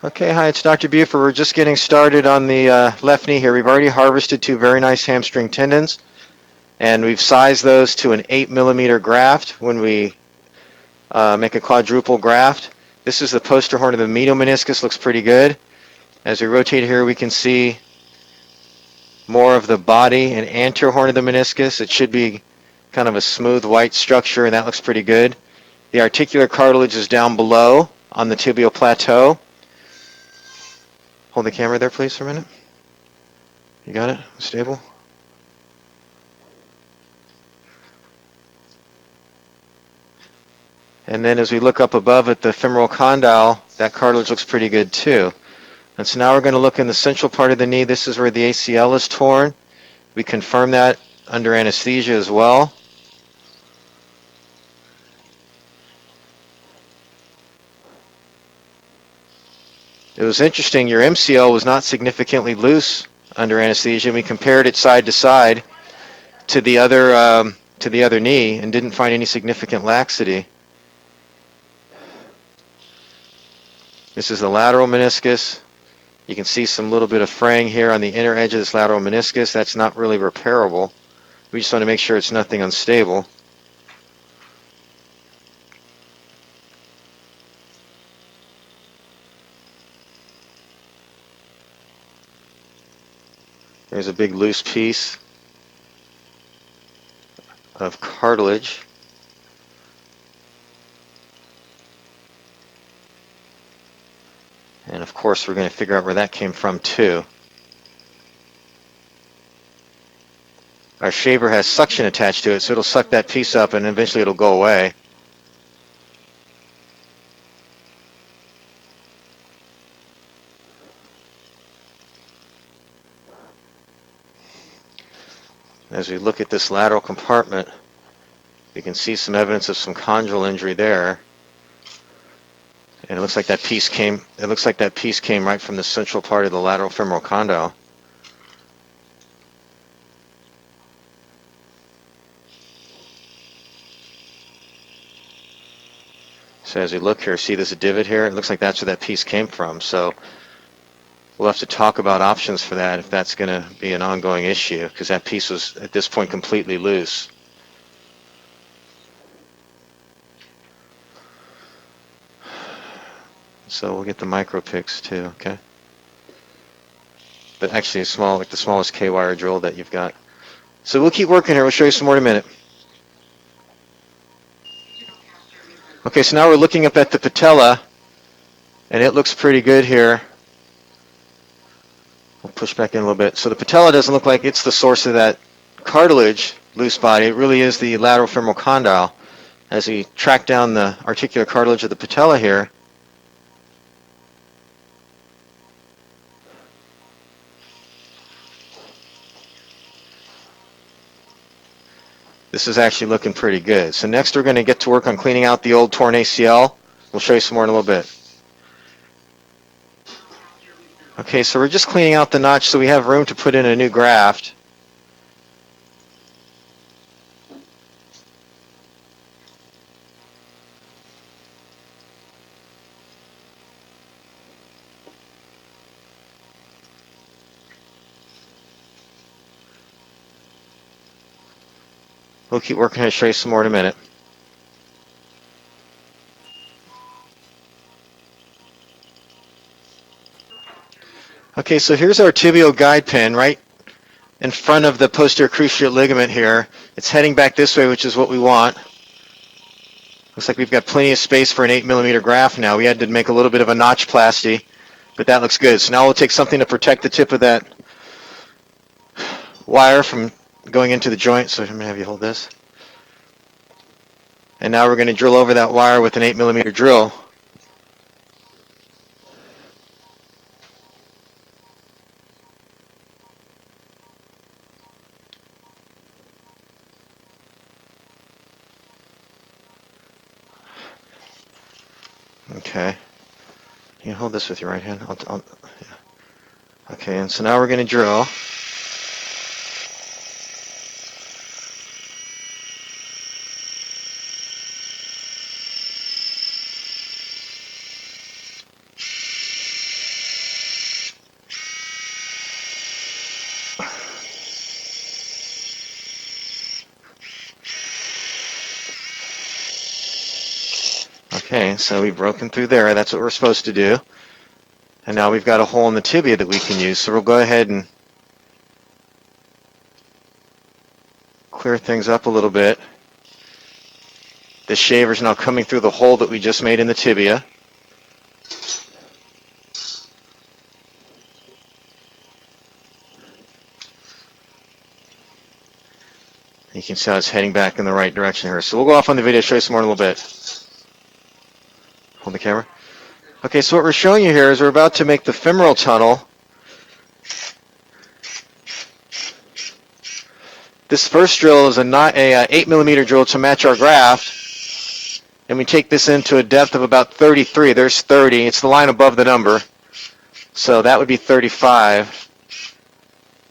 Okay, hi, it's Dr. Buford. We're just getting started on the left knee here. We've already harvested two very nice hamstring tendons, and we've sized those to an 8 mm graft when we make a quadruple graft. This is the poster horn of the medial meniscus. Looks pretty good. As we rotate here, we can see more of the body and anterior horn of the meniscus. It should be kind of a smooth white structure, and that looks pretty good. The articular cartilage is down below on the tibial plateau. Hold the camera there, please, for a minute. You got it? Stable? And then as we look up above at the femoral condyle, that cartilage looks pretty good too. And so now we're going to look in the central part of the knee. This is where the ACL is torn. We confirm that under anesthesia as well. It was interesting, your MCL was not significantly loose under anesthesia. We compared it side to side to the other knee and didn't find any significant laxity. This is the lateral meniscus. You can see some little bit of fraying here on the inner edge of this lateral meniscus. That's not really repairable. We just want to make sure it's nothing unstable. There's a big loose piece of cartilage. And of course, we're going to figure out where that came from too. Our shaver has suction attached to it, so it'll suck that piece up and eventually it'll go away. As we look at this lateral compartment, you can see some evidence of some condylar injury there. And it looks like that piece came right from the central part of the lateral femoral condyle. So as we look here, see there's a divot here? It looks like that's where that piece came from. So we'll have to talk about options for that if that's going to be an ongoing issue, because that piece was at this point completely loose. So we'll get the micro picks too, okay? But actually small, like the smallest K-wire drill that you've got. So we'll keep working here. We'll show you some more in a minute. Okay, so now we're looking up at the patella, and it looks pretty good here. We'll push back in a little bit. So the patella doesn't look like it's the source of that cartilage loose body. It really is the lateral femoral condyle. As we track down the articular cartilage of the patella here, this is actually looking pretty good. So next we're going to get to work on cleaning out the old torn ACL. We'll show you some more in a little bit. Okay, so we're just cleaning out the notch so we have room to put in a new graft. We'll keep working. I'll show you some more in a minute. Okay, so here's our tibial guide pin right in front of the posterior cruciate ligament here. It's heading back this way, which is what we want. Looks like we've got plenty of space for an 8 mm graft now. We had to make a little bit of a notchplasty, but that looks good. So now we'll take something to protect the tip of that wire from going into the joint. So I'm going to have you hold this. And now we're going to drill over that wire with an 8 mm drill. Okay. You hold this with your right hand. Yeah. Okay, and so now we're going to drill. Okay, so we've broken through there. That's what we're supposed to do. And now we've got a hole in the tibia that we can use. So we'll go ahead and clear things up a little bit. The shaver's now coming through the hole that we just made in the tibia. You can see how it's heading back in the right direction here. So we'll go off on the video, show you some more in a little bit. Hold the camera. Okay, so what we're showing you here is we're about to make the femoral tunnel. This first drill is a 8mm drill to match our graft. And we take this into a depth of about 33. There's 30. It's the line above the number. So that would be 35,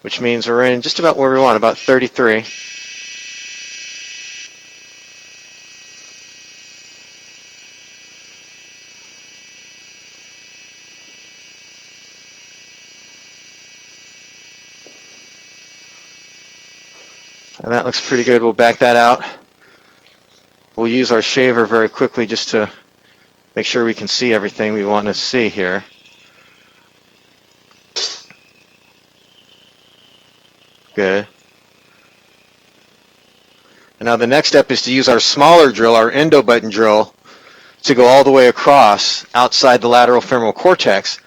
which means we're in just about where we want, about 33. And that looks pretty good. We'll back that out. We'll use our shaver very quickly just to make sure we can see everything we want to see here. Good. And now the next step is to use our smaller drill, our endo button drill, to go all the way across outside the lateral femoral cortex.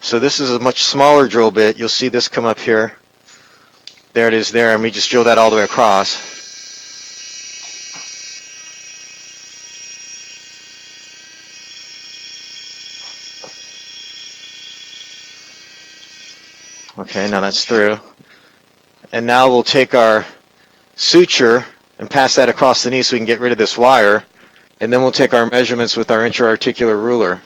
So this is a much smaller drill bit. You'll see this come up here. There it is there, and we just drill that all the way across. Okay, now that's through. And now we'll take our suture and pass that across the knee so we can get rid of this wire. And then we'll take our measurements with our intra-articular ruler.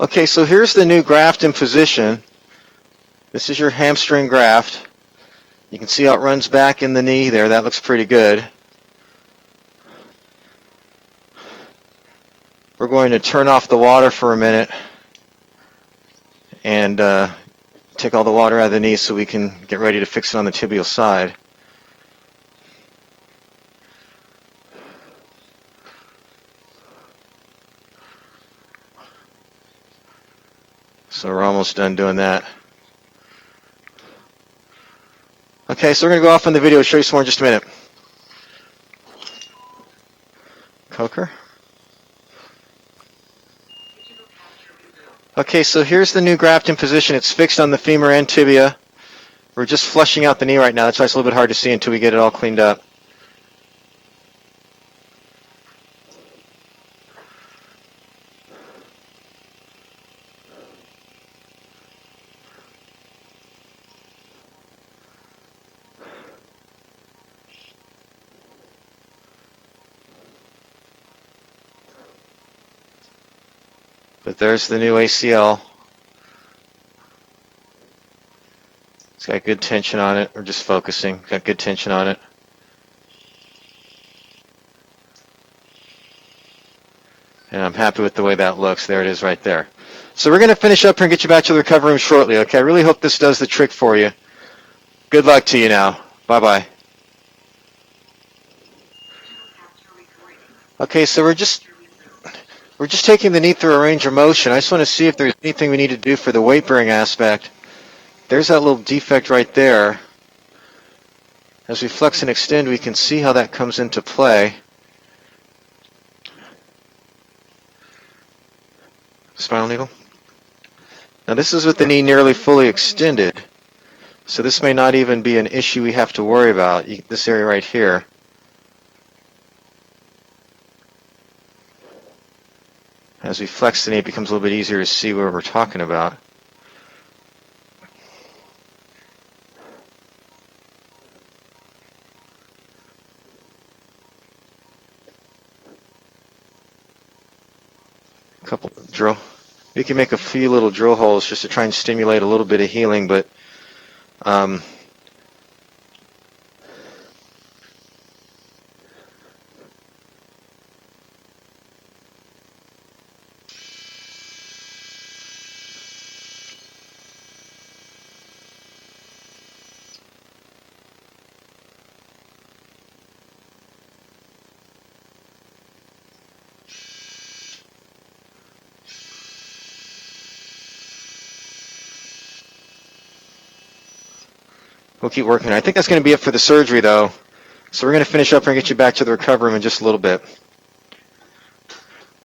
Okay, so here's the new graft in position. This is your hamstring graft. You can see how it runs back in the knee there. That looks pretty good. We're going to turn off the water for a minute and take all the water out of the knee so we can get ready to fix it on the tibial side. So we're almost done doing that. Okay, so we're going to go off on the video and show you some more in just a minute. Coker. Okay, so here's the new graft in position. It's fixed on the femur and tibia. We're just flushing out the knee right now. That's why it's a little bit hard to see until we get it all cleaned up. But there's the new ACL. It's got good tension on it. We're just focusing. Got good tension on it. And I'm happy with the way that looks. There it is right there. So we're going to finish up here and get you back to the recovery room shortly, okay? I really hope this does the trick for you. Good luck to you now. Bye-bye. Okay, so we're just taking the knee through a range of motion. I just want to see if there's anything we need to do for the weight-bearing aspect. There's that little defect right there. As we flex and extend, we can see how that comes into play. Spinal needle. Now this is with the knee nearly fully extended. So this may not even be an issue we have to worry about. This area right here. As we flex the knee, it becomes a little bit easier to see what we're talking about. We can make a few little drill holes just to try and stimulate a little bit of healing, but We'll keep working. I think that's going to be it for the surgery, though. So we're going to finish up and get you back to the recovery room in just a little bit.